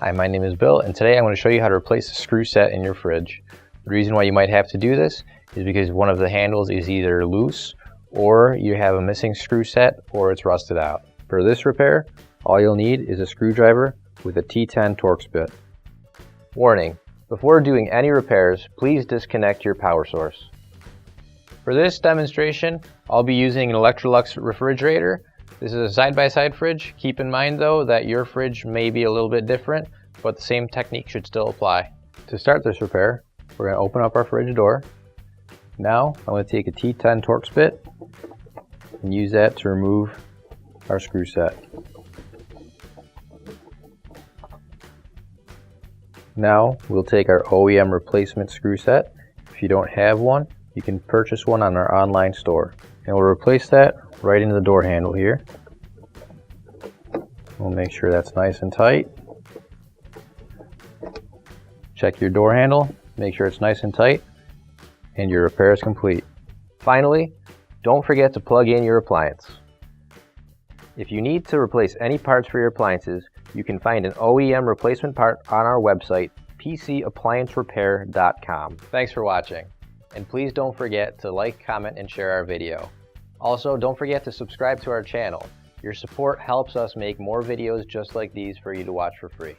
Hi, my name is Bill, and today I'm going to show you how to replace the screw set in your fridge. The reason why you might have to do this is because one of the handles is either loose, or you have a missing screw set, or it's rusted out. For this repair, all you'll need is a screwdriver with a T10 Torx bit. Warning: before doing any repairs, please disconnect your power source. For this demonstration, I'll be using an Electrolux refrigerator. This is a side-by-side fridge. Keep in mind though that your fridge may be a little bit different, but the same technique should still apply. To start this repair, we're going to open up our fridge door. Now I'm going to take a T10 Torx bit and use that to remove our screw set. Now we'll take our OEM replacement screw set. If you don't have one, you can purchase one on our online store. And we'll replace that right into the door handle here. We'll make sure that's nice and tight. Check your door handle, make sure it's nice and tight, and your repair is complete. Finally, don't forget to plug in your appliance. If you need to replace any parts for your appliances, you can find an OEM replacement part on our website, PCApplianceRepair.com. Thanks for watching, and please don't forget to like, comment, and share our video. Also, don't forget to subscribe to our channel. Your support helps us make more videos just like these for you to watch for free.